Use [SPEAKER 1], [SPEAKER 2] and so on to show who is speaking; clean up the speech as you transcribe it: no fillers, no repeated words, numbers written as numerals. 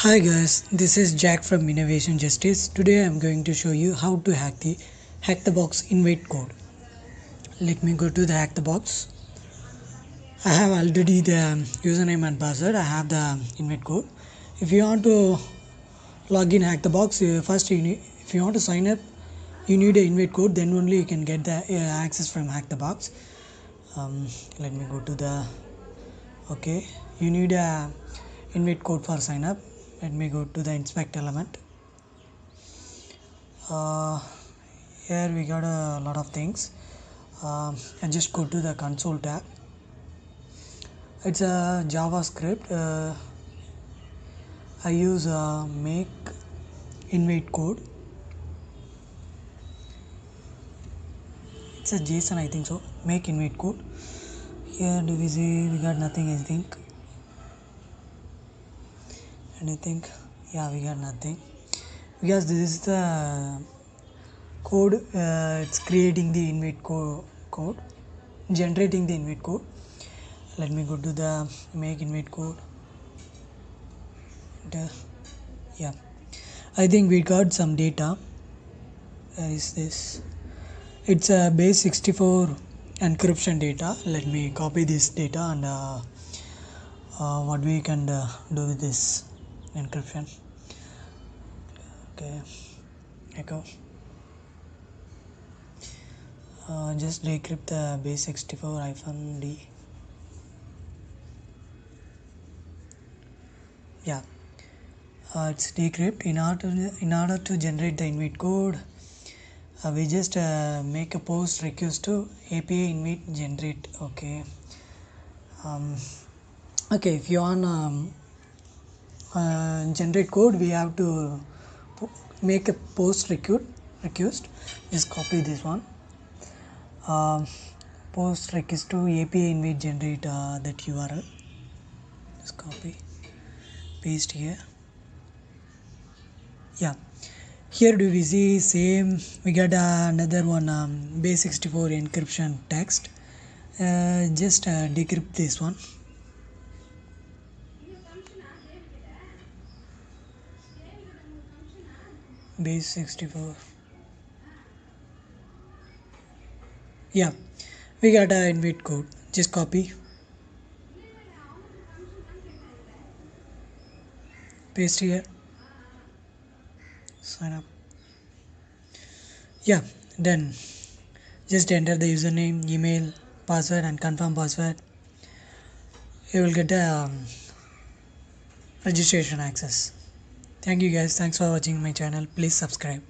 [SPEAKER 1] Hi guys, this is Jack from Innovation Justice. Today I am going to show you how to hack the Hackthebox invite code. Let me go to the Hackthebox. I have already the username and password. I have the invite code. If you want to log in Hackthebox, first if you want to sign up, you need an invite code. Then only you can get the access from Hackthebox. Let me go to the You need a invite code for sign up. Let me go to the inspect element. Here we got a lot of things. I just go to the console tab. It's a JavaScript. I use make invite code. It's a JSON, I think so. Make invite code. Here do we see we got nothing, I think. Anything? Yeah, we got nothing because this is the code. It's creating the invite code, generating the invite code. Let me go to the make invite code. Yeah, I think we got some data. Where is this? It's a base 64 encryption data. Let me copy this data and what we can do with this encryption. Okay, echo. Just decrypt the base 64-D. Yeah, it's decrypt. In order to generate the invite code, we just make a post request to API invite generate. Okay. If you want generate code, we have to make a post request. Just copy this one. Post request to API invite generate that URL. Just copy, paste here. Yeah, here do we see same? We got another one base 64 encryption text. Just decrypt this one. Base 64. Yeah, we got a invite code. Just copy, paste here, sign up. Yeah, then just enter the username, email, password and confirm password. You will get a registration access. Thank you guys. Thanks for watching my channel. Please subscribe.